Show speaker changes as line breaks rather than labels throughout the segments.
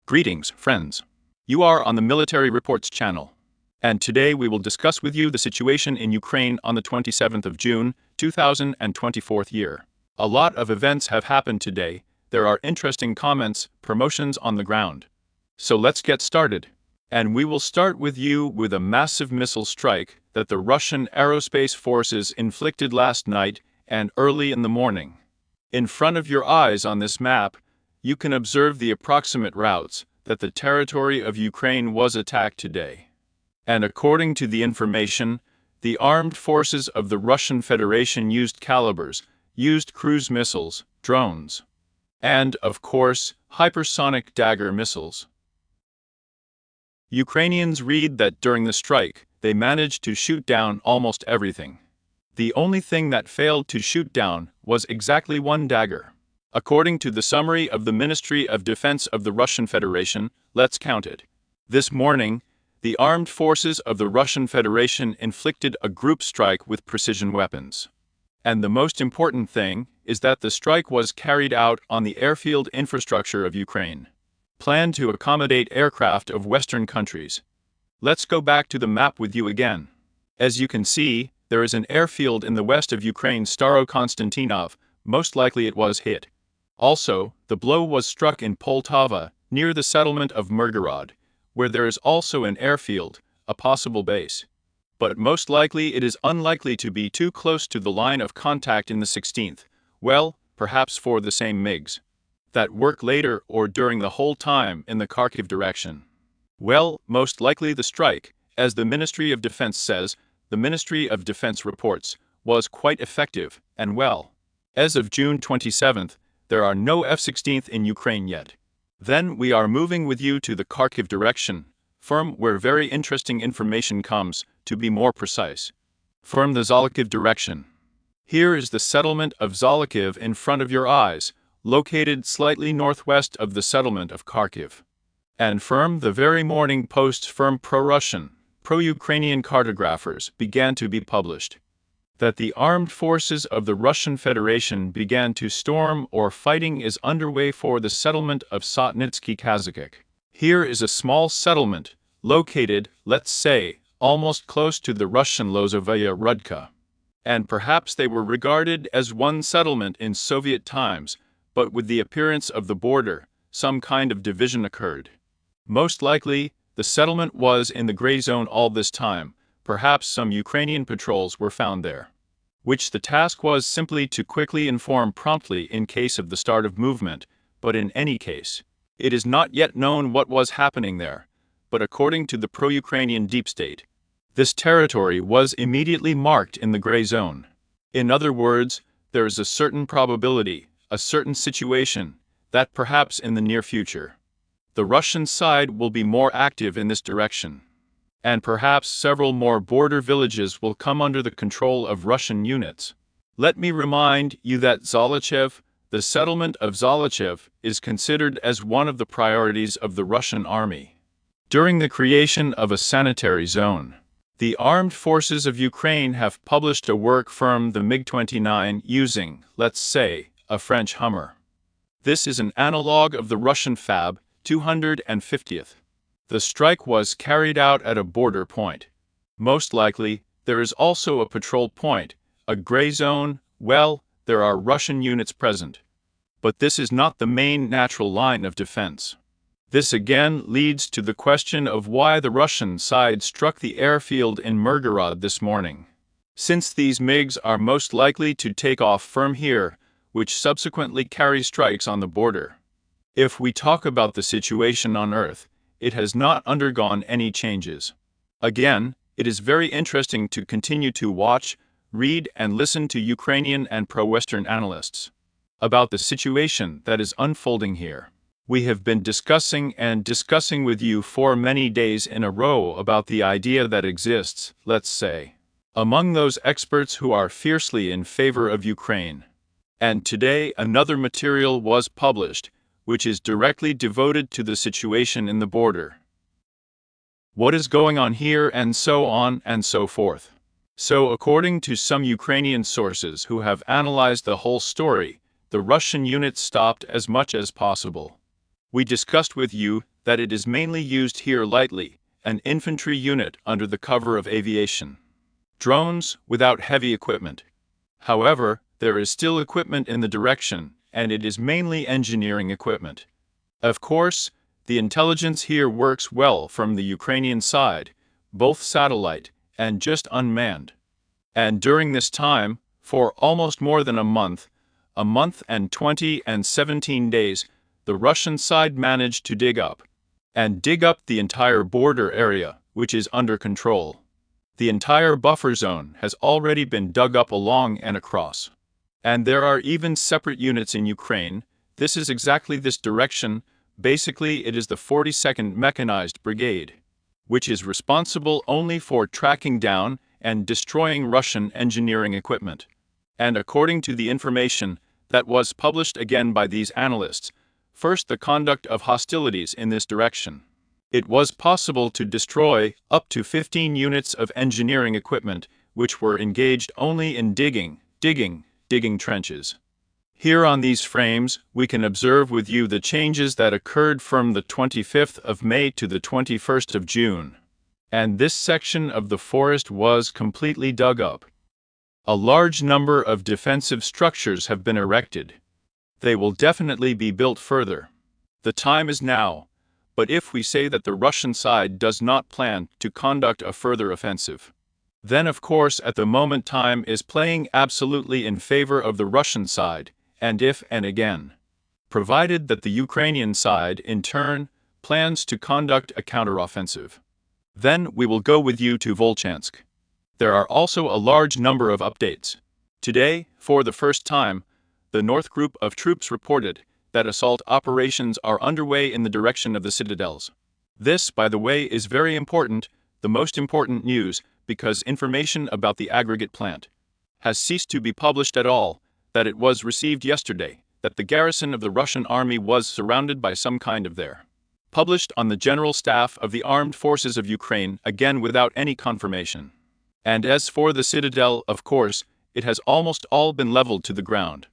Greetings, friends. You are on the Military Reports channel. And today we will discuss with you the situation in Ukraine on the 27th of June, 2024 year. A lot of events have happened today. There are interesting comments, promotions on the ground. So let's get started. And we will start with you with a massive missile strike that the Russian aerospace forces inflicted last night and early in the morning. In front of your eyes on this map, you can observe the approximate routes that the territory of Ukraine was attacked today. And according to the information, the armed forces of the Russian Federation used calibers, used cruise missiles, drones, and, of course, hypersonic Dagger missiles. Ukrainians read that during the strike, they managed to shoot down almost everything. The only thing that failed to shoot down was exactly one Dagger. According to the summary of the Ministry of Defense of the Russian Federation, let's count it. This morning, the armed forces of the Russian Federation inflicted a group strike with precision weapons. And the most important thing is that the strike was carried out on the airfield infrastructure of Ukraine, planned to accommodate aircraft of Western countries. Let's go back to the map with you again. As you can see, there is an airfield in the west of Ukraine, Staro-Konstantinov. Most likely it was hit. Also, the blow was struck in Poltava, near the settlement of Mirgorod, where there is also an airfield, a possible base. But most likely it is unlikely to be too close to the line of contact in the 16th, well, perhaps for the same MiGs that work later or during the whole time in the Kharkiv direction. Well, most likely the strike, as the Ministry of Defense says, the Ministry of Defense reports, was quite effective, and well. As of June 27th, there are no F-16 in Ukraine yet. Then we are moving with you to the Kharkiv direction, from where very interesting information comes, to be more precise. From the Zolochiv direction. Here is the settlement of Zolochiv in front of your eyes, located slightly northwest of the settlement of Kharkiv. And from the very morning posts from pro-Russian, pro-Ukrainian cartographers began to be published that the armed forces of the Russian Federation began to storm or fighting is underway for the settlement of Sotnitsky Kazakh. Here is a small settlement, located, let's say, almost close to the Russian Lozovaya Rudka. And perhaps they were regarded as one settlement in Soviet times, but with the appearance of the border, some kind of division occurred. Most likely, the settlement was in the gray zone all this time. Perhaps some Ukrainian patrols were found there, which the task was simply to quickly inform promptly in case of the start of movement, but in any case, it is not yet known what was happening there, but according to the pro-Ukrainian deep state, this territory was immediately marked in the gray zone. In other words, there is a certain probability, a certain situation, that perhaps in the near future, the Russian side will be more active in this direction. And perhaps several more border villages will come under the control of Russian units. Let me remind you that Zolochiv, the settlement of Zolochiv, is considered as one of the priorities of the Russian army. During the creation of a sanitary zone, the armed forces of Ukraine have published a work from the MiG-29 using, let's say, a French Hummer. This is an analog of the Russian Fab 250th. The strike was carried out at a border point. Most likely, there is also a patrol point, a gray zone. Well, there are Russian units present. But this is not the main natural line of defense. This again leads to the question of why the Russian side struck the airfield in Mirgorod this morning. Since these MiGs are most likely to take off from here, which subsequently carry strikes on the border. If we talk about the situation on Earth, it has not undergone any changes. Again, it is very interesting to continue to watch, read and listen to Ukrainian and pro-Western analysts about the situation that is unfolding here. We have been discussing with you for many days in a row about the idea that exists, let's say, among those experts who are fiercely in favor of Ukraine. And today another material was published, which is directly devoted to the situation in the border. What is going on here and so on and so forth. So according to some Ukrainian sources who have analyzed the whole story, the Russian units stopped as much as possible. We discussed with you that it is mainly used here lightly, an infantry unit under the cover of aviation. Drones without heavy equipment. However, there is still equipment in the direction, and it is mainly engineering equipment. Of course, the intelligence here works well from the Ukrainian side, both satellite and just unmanned. And during this time, for almost more than a month and 20 and 17 days, the Russian side managed to dig up the entire border area, which is under control. The entire buffer zone has already been dug up along and across. And there are even separate units in Ukraine. This is exactly this direction. Basically, it is the 42nd Mechanized Brigade, which is responsible only for tracking down and destroying Russian engineering equipment. And according to the information that was published again by these analysts, first the conduct of hostilities in this direction, it was possible to destroy up to 15 units of engineering equipment which were engaged only in digging trenches. Here on these frames, we can observe with you the changes that occurred from the 25th of May to the 21st of June. And this section of the forest was completely dug up. A large number of defensive structures have been erected. They will definitely be built further. The time is now, but if we say that the Russian side does not plan to conduct a further offensive, then of course at the moment time is playing absolutely in favor of the Russian side, and if and again, provided that the Ukrainian side, in turn, plans to conduct a counteroffensive, then we will go with you to Volchansk. There are also a large number of updates. Today, for the first time, the North Group of troops reported that assault operations are underway in the direction of the citadels. This, by the way, is very important, the most important news, because information about the aggregate plant has ceased to be published at all, that it was received yesterday, that the garrison of the Russian army was surrounded by some kind of there. Published on the General Staff of the Armed Forces of Ukraine, again without any confirmation. And as for the citadel, of course, it has almost all been leveled to the ground.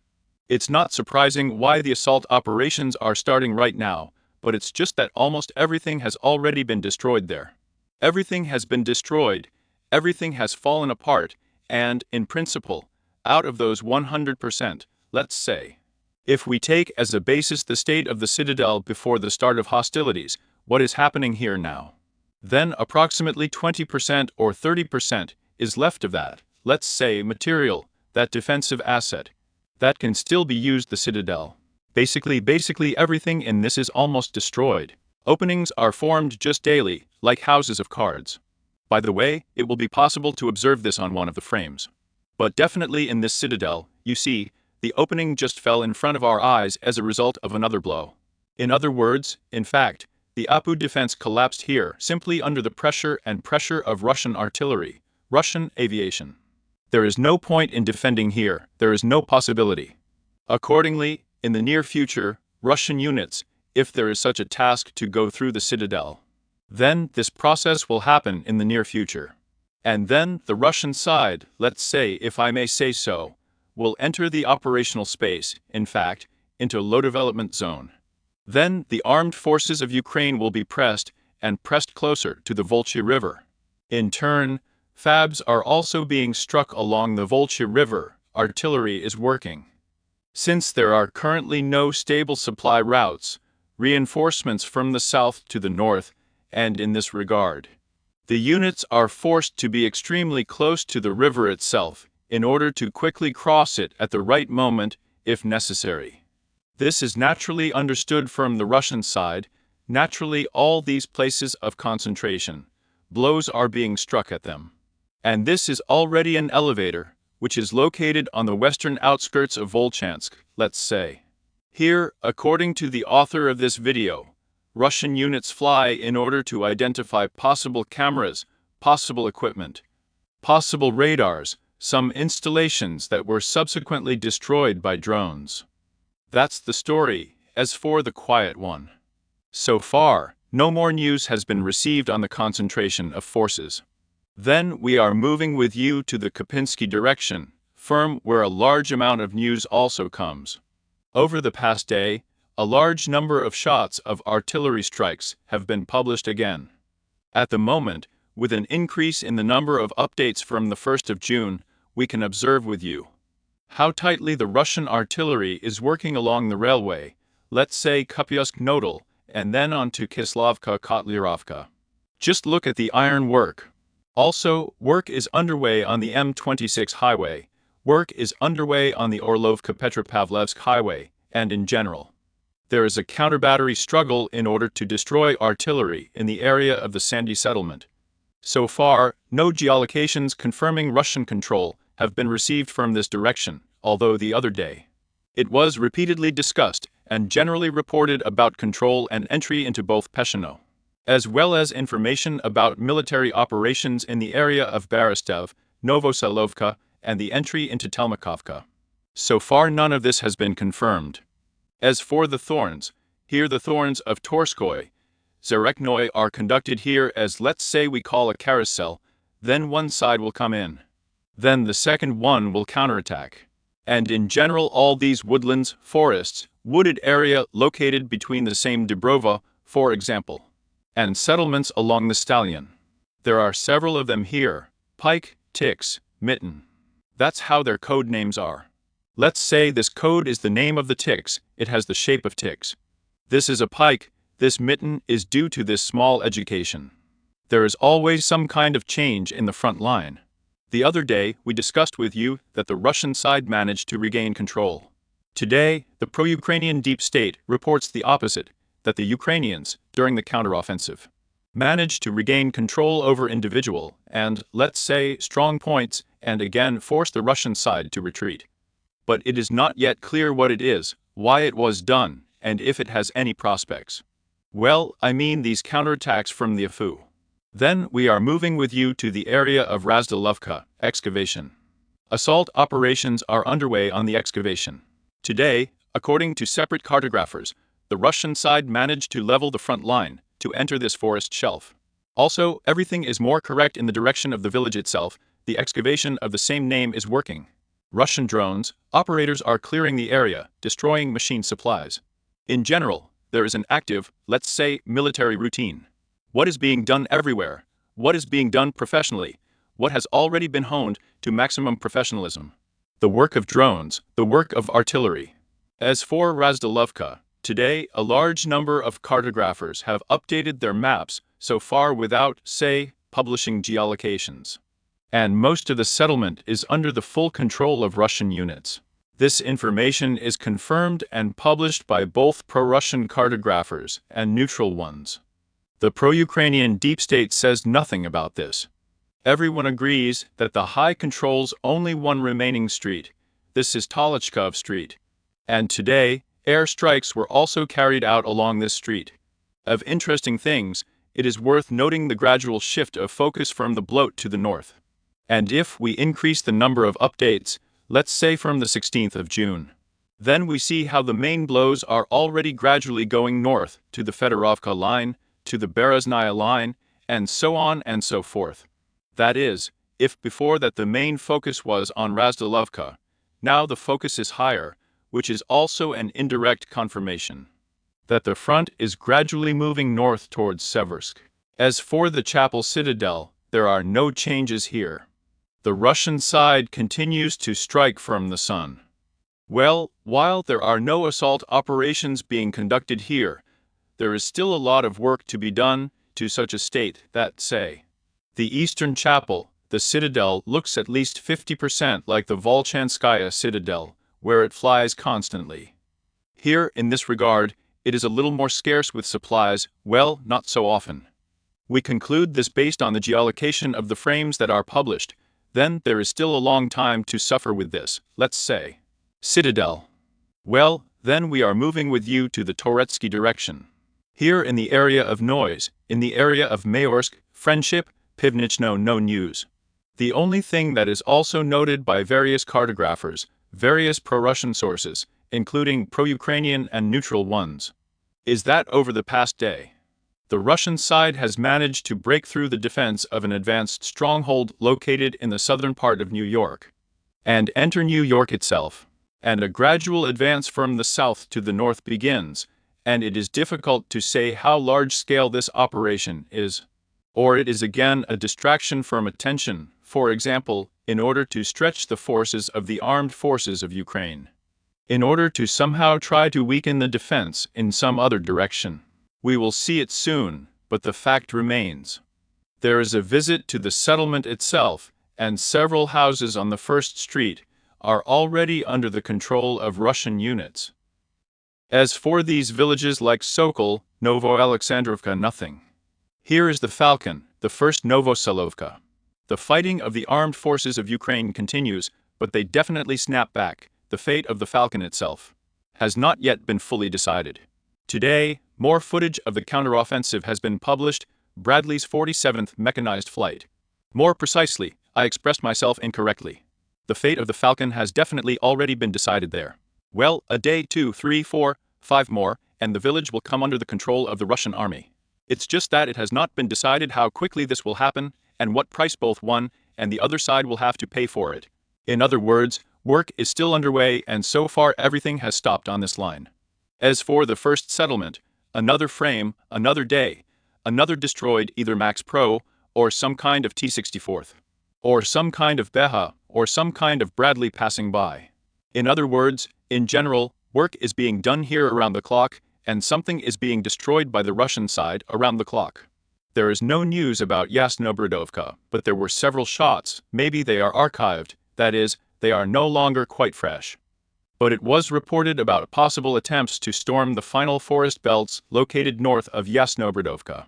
It's not surprising why the assault operations are starting right now, but it's just that almost everything has already been destroyed there. Everything has been destroyed, everything has fallen apart, and, in principle, out of those 100%, let's say, if we take as a basis the state of the citadel before the start of hostilities, what is happening here now, then approximately 20% or 30% is left of that, let's say, material, that defensive asset, that can still be used the citadel. Basically everything in this is almost destroyed. Openings are formed just daily, like houses of cards. By the way, it will be possible to observe this on one of the frames. But definitely in this citadel, you see, the opening just fell in front of our eyes as a result of another blow. In other words, in fact, the Apu defense collapsed here simply under the pressure of Russian artillery, Russian aviation. There is no point in defending here, there is no possibility. Accordingly, in the near future, Russian units, if there is such a task to go through the citadel, then this process will happen in the near future. And then the Russian side, let's say, if I may say so, will enter the operational space, in fact, into low development zone. Then the armed forces of Ukraine will be pressed closer to the Volcha River. In turn, FABs are also being struck along the Volcha River, artillery is working. Since there are currently no stable supply routes, reinforcements from the south to the north, and in this regard, the units are forced to be extremely close to the river itself in order to quickly cross it at the right moment, if necessary. This is naturally understood from the Russian side. Naturally, all these places of concentration, blows are being struck at them. And this is already an elevator, which is located on the western outskirts of Volchansk, let's say. Here, according to the author of this video, Russian units fly in order to identify possible cameras, possible equipment, possible radars, some installations that were subsequently destroyed by drones. That's the story. As for the quiet one, so far, no more news has been received on the concentration of forces. Then we are moving with you to the Kopensky direction, where a large amount of news also comes. Over the past day, a large number of shots of artillery strikes have been published again. At the moment, with an increase in the number of updates from the 1st of June, we can observe with you how tightly the Russian artillery is working along the railway, let's say Kupiansk-Nodal, and then on to Kislovka-Kotlyrovka. Just look at the iron work. Also, work is underway on the M26 highway, work is underway on the Orlovka-Petropavlovsk highway, and in general. There is a counter-battery struggle in order to destroy artillery in the area of the Sandy settlement. So far, no geolocations confirming Russian control have been received from this direction, although the other day it was repeatedly discussed and generally reported about control and entry into both Peshino, as well as information about military operations in the area of Berestov, Novoselovka, and the entry into Telmakovka. So far none of this has been confirmed. As for the thorns, here the thorns of Torskoy, Zareknoy are conducted here as, let's say, we call a carousel, then one side will come in. Then the second one will counterattack. And in general all these woodlands, forests, wooded area located between the same Dubrova, for example, and settlements along the Stallion. There are several of them here: Pike, Tix, Mitten. That's how their code names are. Let's say this code is the name of the Tix, it has the shape of Tix. This is a pike, this mitten is due to this small education. There is always some kind of change in the front line. The other day we discussed with you that the Russian side managed to regain control. Today, the pro-Ukrainian deep state reports the opposite, that the Ukrainians, during the counteroffensive, managed to regain control over individual and, let's say, strong points, and again force the Russian side to retreat. But it is not yet clear what it is, why it was done, and if it has any prospects. Well, I mean these counterattacks from the Afu. Then we are moving with you to the area of Razdalovka, excavation. Assault operations are underway on the excavation. Today, according to separate cartographers, the Russian side managed to level the front line, to enter this forest shelf. Also, everything is more correct in the direction of the village itself, the excavation of the same name is working. Russian drones, operators are clearing the area, destroying machine supplies. In general, there is an active, let's say, military routine. What is being done everywhere? What is being done professionally? What has already been honed to maximum professionalism? The work of drones, the work of artillery. As for Razdalovka, today a large number of cartographers have updated their maps so far without, say, publishing geolocations. And most of the settlement is under the full control of Russian units. This information is confirmed and published by both pro-Russian cartographers and neutral ones. The pro-Ukrainian deep state says nothing about this. Everyone agrees that the high controls only one remaining street. This is Tolochkov Street. And today, air strikes were also carried out along this street. Of interesting things, it is worth noting the gradual shift of focus from the bloat to the north. And if we increase the number of updates, let's say from the 16th of June, then we see how the main blows are already gradually going north to the Fedorovka line, to the Bereznaya line, and so on and so forth. That is, if before that the main focus was on Razdalovka, now the focus is higher, which is also an indirect confirmation that the front is gradually moving north towards Seversk. As for the Chapel Citadel, there are no changes here. The Russian side continues to strike from the sun. Well, while there are no assault operations being conducted here, there is still a lot of work to be done to such a state that, say, the Eastern Chapel, the citadel looks at least 50% like the Volchanskaya citadel, where it flies constantly. Here, in this regard, it is a little more scarce with supplies, well, not so often. We conclude this based on the geolocation of the frames that are published. Then there is still a long time to suffer with this, let's say, citadel. Well, then we are moving with you to the Toretsky direction. Here in the area of noise, in the area of Mayorsk, friendship, Pivnichno no news. The only thing that is also noted by various cartographers, various pro-Russian sources, including pro-Ukrainian and neutral ones, is that over the past day, the Russian side has managed to break through the defense of an advanced stronghold located in the southern part of New York, and enter New York itself. and a gradual advance from the south to the north begins, and it is difficult to say how large-scale this operation is. Or it is again a distraction from attention, for example, in order to stretch the forces of the armed forces of Ukraine, in order to somehow try to weaken the defense in some other direction. We will see it soon, but the fact remains. There is a visit to the settlement itself, and several houses on the first street are already under the control of Russian units. As for these villages like Sokol, Novo-Alexandrovka, nothing. Here is the Falcon, the first Novoselovka. The fighting of the armed forces of Ukraine continues, but they definitely snap back. The fate of the Falcon itself has not yet been fully decided. Today, more footage of the counteroffensive has been published, Bradley's 47th Mechanized Flight. More precisely, I expressed myself incorrectly. The fate of the Falcon has definitely already been decided there. Well, a day, 2, 3, 4, 5 more, and the village will come under the control of the Russian army. It's just that it has not been decided how quickly this will happen, and what price both one and the other side will have to pay for it. In other words, work is still underway, and so far everything has stopped on this line. As for the first settlement, another frame, another day, another destroyed either Max Pro, or some kind of T-64th, or some kind of Beha, or some kind of Bradley passing by. In other words, in general, work is being done here around the clock, and something is being destroyed by the Russian side around the clock. There is no news about Yasnobrodovka, but there were several shots. Maybe they are archived, that is, they are no longer quite fresh. But it was reported about possible attempts to storm the final forest belts located north of Yasnobrodovka.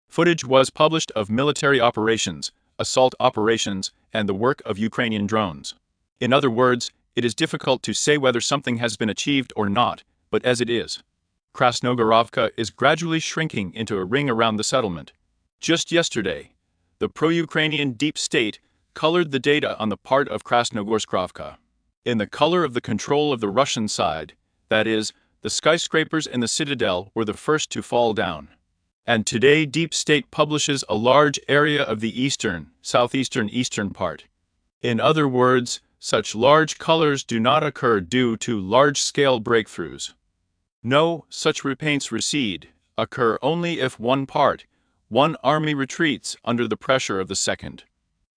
Footage was published of military operations, assault operations, and the work of Ukrainian drones. In other words, it is difficult to say whether something has been achieved or not, but as it is, Krasnogorovka is gradually shrinking into a ring around the settlement. Just yesterday, the pro-Ukrainian deep state colored the data on the part of Krasnogorskovka in the color of the control of the Russian side, that is, the skyscrapers in the citadel were the first to fall down. And today deep state publishes a large area of the eastern, southeastern part. In other words, such large colors do not occur due to large-scale breakthroughs. No, such repaints recede, occur only if one army retreats under the pressure of the second.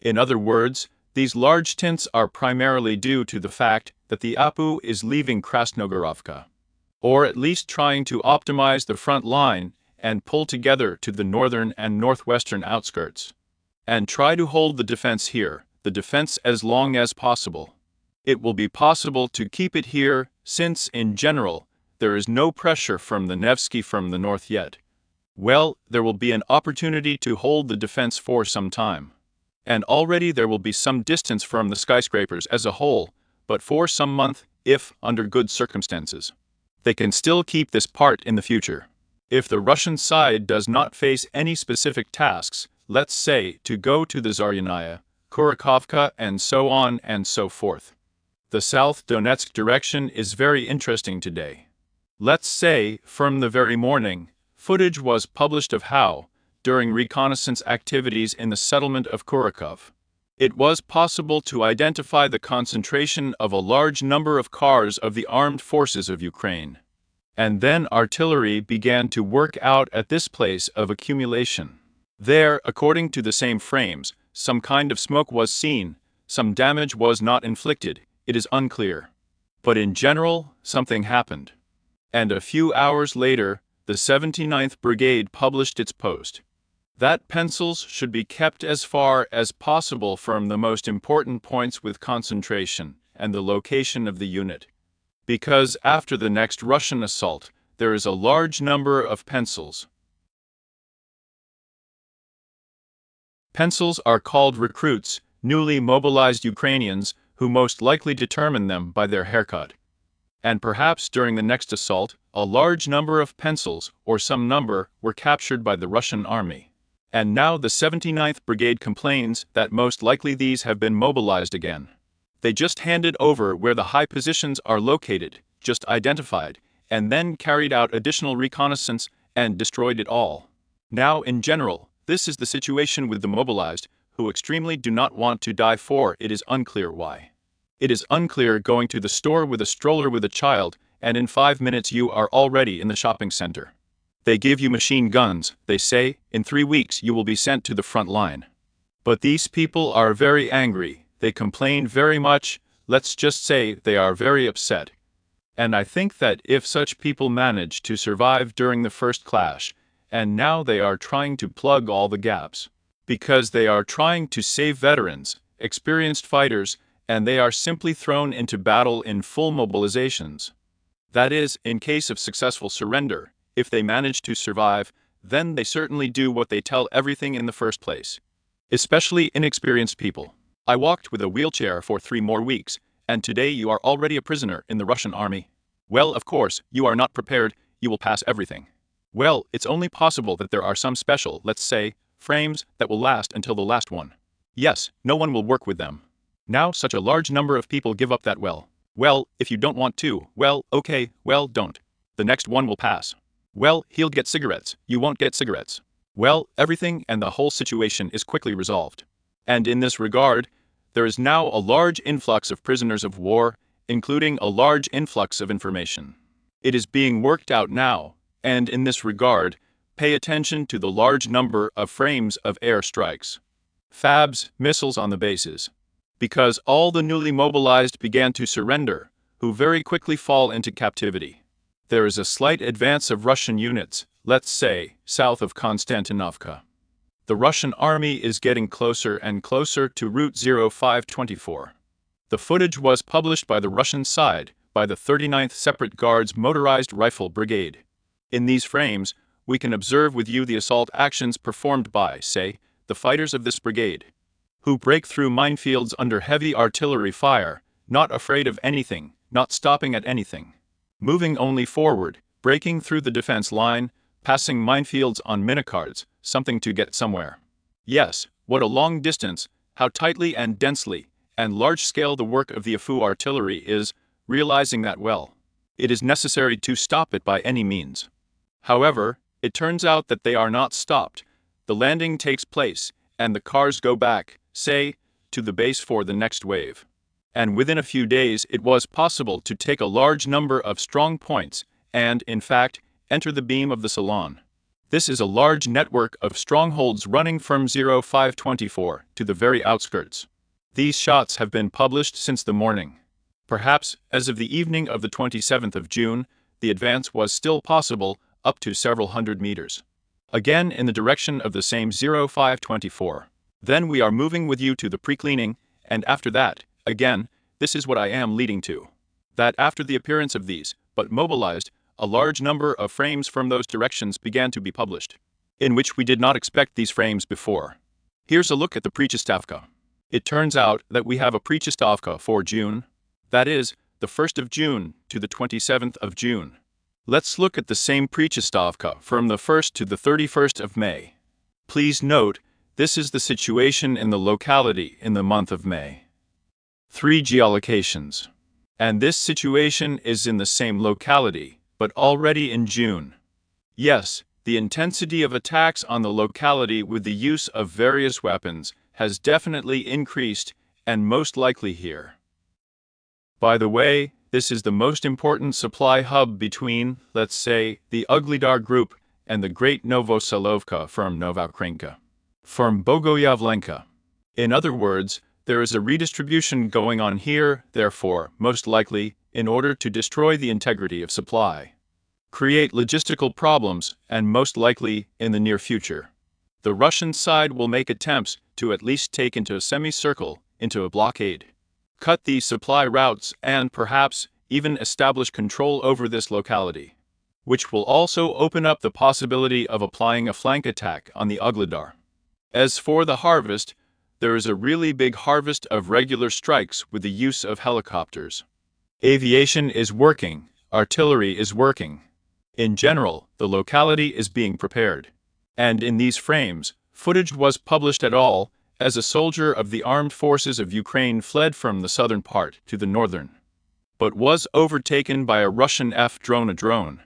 In other words, these large tints are primarily due to the fact that the APU is leaving Krasnogorovka, or at least trying to optimize the front line and pull together to the northern and northwestern outskirts, and try to hold the defense here, the defense as long as possible. It will be possible to keep it here, since, in general, there is no pressure from the Nevsky from the north yet. Well, there will be an opportunity to hold the defense for some time. And already there will be some distance from the skyscrapers as a whole, but for some month, if, under good circumstances, they can still keep this part in the future. If the Russian side does not face any specific tasks, let's say, to go to the Zaryanaya, Kurakovka, and so on and so forth. The South Donetsk direction is very interesting today. Let's say, from the very morning, footage was published of how, during reconnaissance activities in the settlement of Kurakov, it was possible to identify the concentration of a large number of cars of the armed forces of Ukraine. And then artillery began to work out at this place of accumulation. There, according to the same frames, some kind of smoke was seen, some damage was not inflicted, it is unclear. But in general, something happened. And a few hours later, the 79th Brigade published its post that pencils should be kept as far as possible from the most important points with concentration and the location of the unit. Because after the next Russian assault, there is a large number of pencils. Pencils are called recruits, newly mobilized Ukrainians, who most likely determine them by their haircut. And perhaps during the next assault, a large number of pencils, or some number, were captured by the Russian army. And now the 79th Brigade complains that most likely these have been mobilized again. They just handed over where the high positions are located, just identified, and then carried out additional reconnaissance and destroyed it all. Now, in general, this is the situation with the mobilized, who extremely do not want to die for it is unclear why. It is unclear going to the store with a stroller with a child, and in 5 minutes you are already in the shopping center. They give you machine guns, they say, in 3 weeks you will be sent to the front line. But these people are very angry, they complain very much, let's just say they are very upset. And I think that if such people manage to survive during the first clash, and now they are trying to plug all the gaps, because they are trying to save veterans, experienced fighters, and they are simply thrown into battle in full mobilizations. That is, in case of successful surrender, if they manage to survive, then they certainly do what they tell everything in the first place. Especially inexperienced people. I walked with a wheelchair for 3 more weeks, and today you are already a prisoner in the Russian army. Well, of course, you are not prepared, you will pass everything. Well, it's only possible that there are some special, let's say, frames that will last until the last one. Yes, no one will work with them. Now such a large number of people give up that well. Well, if you don't want to, well, okay, well, don't. The next one will pass. Well, he'll get cigarettes, you won't get cigarettes. Well, everything and the whole situation is quickly resolved. And in this regard, there is now a large influx of prisoners of war, including a large influx of information. It is being worked out now, and in this regard, pay attention to the large number of frames of air strikes. FABs, missiles on the bases. Because all the newly mobilized began to surrender, who very quickly fall into captivity. There is a slight advance of Russian units, let's say, south of Konstantinovka. The Russian army is getting closer and closer to Route 0524. The footage was published by the Russian side, by the 39th Separate Guards Motorized Rifle Brigade. In these frames, we can observe with you the assault actions performed by, say, the fighters of this brigade, who break through minefields under heavy artillery fire, not afraid of anything, not stopping at anything, moving only forward, breaking through the defense line, passing minefields on minicards, something to get somewhere. Yes, what a long distance, how tightly and densely, and large-scale the work of the AFU artillery is, realizing that well. It is necessary to stop it by any means. However, it turns out that they are not stopped. The landing takes place, and the cars go back, say, to the base for the next wave. And within a few days it was possible to take a large number of strong points, and, in fact, enter the beam of the Salon. This is a large network of strongholds running from 0524 to the very outskirts. These shots have been published since the morning. Perhaps, as of the evening of the 27th of June, the advance was still possible, up to several hundred meters. Again in the direction of the same 0524. Then we are moving with you to the pre-cleaning, and after that, again, this is what I am leading to. That after the appearance of these, but mobilized, a large number of frames from those directions began to be published, in which we did not expect these frames before. Here's a look at the Prechistavka. It turns out that we have a Prechistavka for June, that is, the 1st of June to the 27th of June. Let's look at the same Prechistavka from the 1st to the 31st of May. Please note, this is the situation in the locality in the month of May. 3 geolocations. And this situation is in the same locality, but already in June. Yes, the intensity of attacks on the locality with the use of various weapons has definitely increased, and most likely here. By the way, this is the most important supply hub between, let's say, the Uglidar Group and the Great Novoselovka from Novokrenka, from Bogoyavlenka. In other words, there is a redistribution going on here, therefore, most likely, in order to destroy the integrity of supply, create logistical problems, and most likely, in the near future, the Russian side will make attempts to at least take into a semicircle, into a blockade, cut these supply routes, and perhaps even establish control over this locality, which will also open up the possibility of applying a flank attack on the Uglidar. As for the harvest, there is a really big harvest of regular strikes with the use of helicopters. Aviation is working, artillery is working. In general, the locality is being prepared. And in these frames, footage was published at all, as a soldier of the armed forces of Ukraine fled from the southern part to the northern, but was overtaken by a Russian F-drone.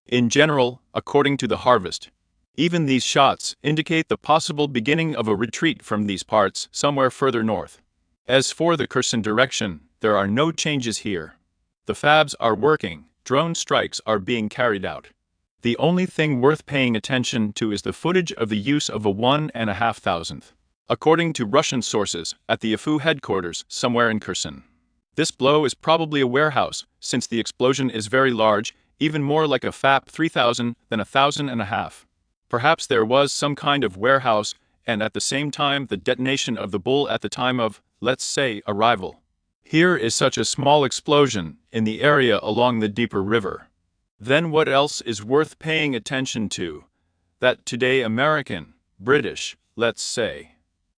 In general, according to the harvest, even these shots indicate the possible beginning of a retreat from these parts somewhere further north. As for the Kherson direction, There are no changes here. The fabs are working, drone strikes are being carried out. The only thing worth paying attention to is the footage of the use of a 1,500th, according to Russian sources, at the IFU headquarters somewhere in Kherson. This blow is probably a warehouse, since the explosion is very large, even more like a FAP 3000 than 1,500. Perhaps there was some kind of warehouse, and at the same time the detonation of the bull at the time of, let's say, arrival. Here is such a small explosion, in the area along the deeper river. Then what else is worth paying attention to? That today American, British, let's say,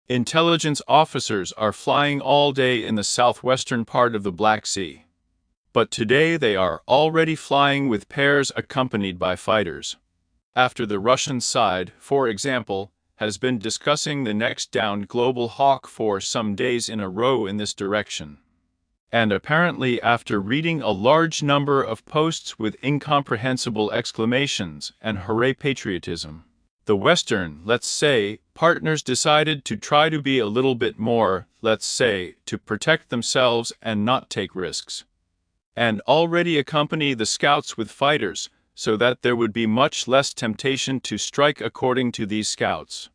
intelligence officers are flying all day in the southwestern part of the Black Sea. But today they are already flying with pairs accompanied by fighters. After the Russian side, for example, has been discussing the next downed Global Hawk for some days in a row in this direction. And apparently after reading a large number of posts with incomprehensible exclamations and hooray patriotism, the Western, let's say, partners decided to try to be a little bit more, let's say, to protect themselves and not take risks. And already accompany the scouts with fighters, so that there would be much less temptation to strike according to these scouts.